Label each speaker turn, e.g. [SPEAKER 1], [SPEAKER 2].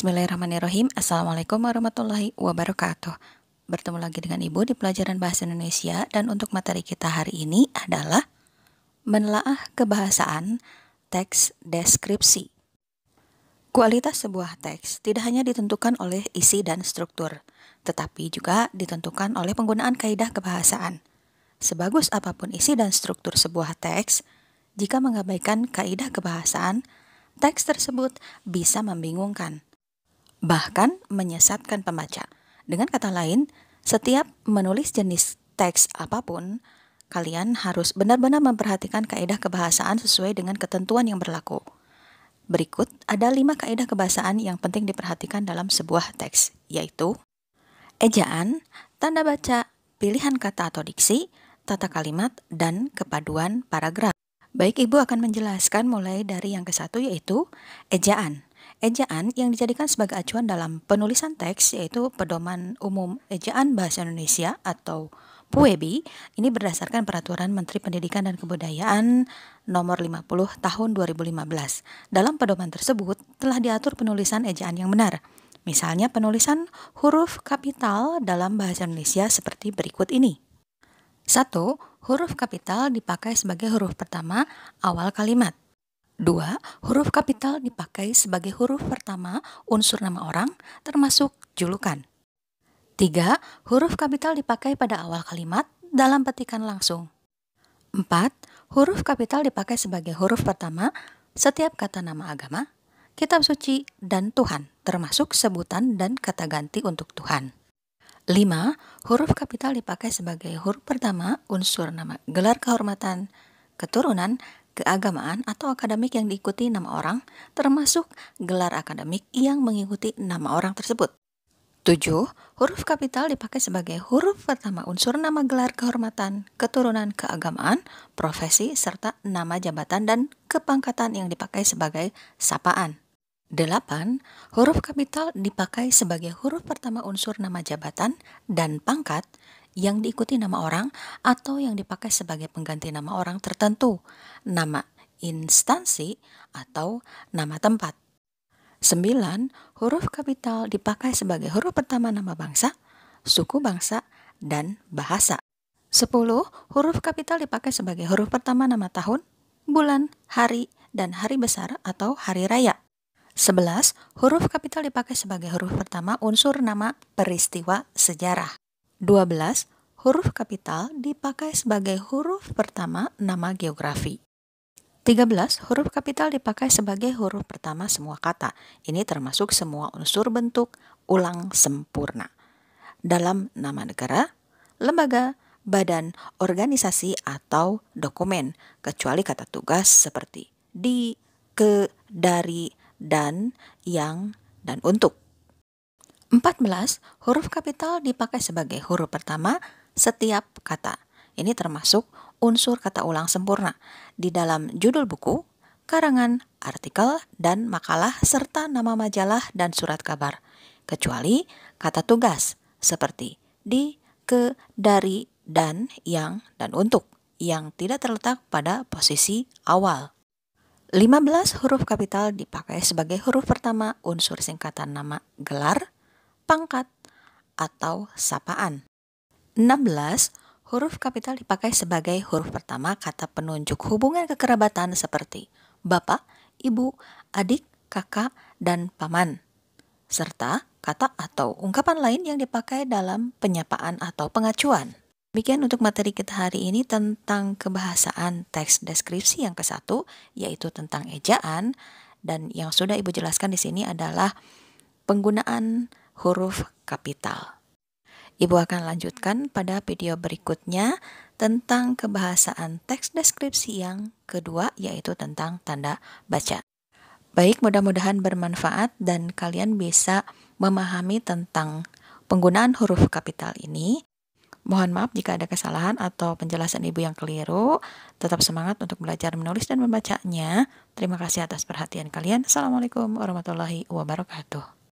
[SPEAKER 1] Bismillahirrahmanirrahim. Assalamualaikum warahmatullahi wabarakatuh. Bertemu lagi dengan Ibu di pelajaran Bahasa Indonesia, dan untuk materi kita hari ini adalah menelaah kebahasaan teks deskripsi. Kualitas sebuah teks tidak hanya ditentukan oleh isi dan struktur, tetapi juga ditentukan oleh penggunaan kaidah kebahasaan. Sebagus apapun isi dan struktur sebuah teks, jika mengabaikan kaidah kebahasaan, teks tersebut bisa membingungkan, bahkan menyesatkan pembaca. Dengan kata lain, setiap menulis jenis teks apapun, kalian harus benar-benar memperhatikan kaidah kebahasaan sesuai dengan ketentuan yang berlaku. Berikut ada 5 kaidah kebahasaan yang penting diperhatikan dalam sebuah teks, yaitu ejaan, tanda baca, pilihan kata atau diksi, tata kalimat, dan kepaduan paragraf. Baik, Ibu akan menjelaskan mulai dari yang ke-1, yaitu ejaan. Ejaan yang dijadikan sebagai acuan dalam penulisan teks yaitu Pedoman Umum Ejaan Bahasa Indonesia atau PUEBI. Ini berdasarkan Peraturan Menteri Pendidikan dan Kebudayaan Nomor 50 Tahun 2015. Dalam pedoman tersebut telah diatur penulisan ejaan yang benar. Misalnya penulisan huruf kapital dalam bahasa Indonesia seperti berikut ini. 1. Huruf kapital dipakai sebagai huruf pertama awal kalimat. 2. Huruf kapital dipakai sebagai huruf pertama unsur nama orang, termasuk julukan. 3. Huruf kapital dipakai pada awal kalimat dalam petikan langsung. 4. Huruf kapital dipakai sebagai huruf pertama setiap kata nama agama, kitab suci, dan Tuhan, termasuk sebutan dan kata ganti untuk Tuhan. 5. Huruf kapital dipakai sebagai huruf pertama unsur nama gelar kehormatan, keturunan, keagamaan, atau akademik yang diikuti nama orang, termasuk gelar akademik yang mengikuti nama orang tersebut. 7. Huruf kapital dipakai sebagai huruf pertama unsur nama gelar kehormatan, keturunan, keagamaan, profesi, serta nama jabatan dan kepangkatan yang dipakai sebagai sapaan. 8. Huruf kapital dipakai sebagai huruf pertama unsur nama jabatan dan pangkat yang diikuti nama orang atau yang dipakai sebagai pengganti nama orang tertentu, nama instansi, atau nama tempat. 9. Huruf kapital dipakai sebagai huruf pertama nama bangsa, suku bangsa, dan bahasa. 10. Huruf kapital dipakai sebagai huruf pertama nama tahun, bulan, hari, dan hari besar atau hari raya. 11. Huruf kapital dipakai sebagai huruf pertama unsur nama peristiwa sejarah. 12. Huruf kapital dipakai sebagai huruf pertama nama geografi. 13. Huruf kapital dipakai sebagai huruf pertama semua kata. Ini termasuk semua unsur bentuk ulang sempurna dalam nama negara, lembaga, badan, organisasi, atau dokumen, kecuali kata tugas seperti di, ke, dari, dan, yang, dan untuk. 14. Huruf kapital dipakai sebagai huruf pertama setiap kata. Ini termasuk unsur kata ulang sempurna di dalam judul buku, karangan, artikel, dan makalah, serta nama majalah dan surat kabar, kecuali kata tugas seperti di, ke, dari, dan, yang, dan untuk, yang tidak terletak pada posisi awal. 15. Huruf kapital dipakai sebagai huruf pertama unsur singkatan nama gelar, pangkat, atau sapaan. 16. Huruf kapital dipakai sebagai huruf pertama kata penunjuk hubungan kekerabatan seperti bapak, ibu, adik, kakak, dan paman, serta kata atau ungkapan lain yang dipakai dalam penyapaan atau pengacuan. Demikian untuk materi kita hari ini tentang kebahasaan teks deskripsi yang ke-1, yaitu tentang ejaan, dan yang sudah Ibu jelaskan di sini adalah penggunaan huruf kapital. Ibu akan lanjutkan pada video berikutnya tentang kebahasaan teks deskripsi yang kedua, yaitu tentang tanda baca. Baik, mudah-mudahan bermanfaat dan kalian bisa memahami tentang penggunaan huruf kapital ini. Mohon maaf jika ada kesalahan atau penjelasan Ibu yang keliru. Tetap semangat untuk belajar menulis dan membacanya. Terima kasih atas perhatian kalian. Assalamualaikum warahmatullahi wabarakatuh.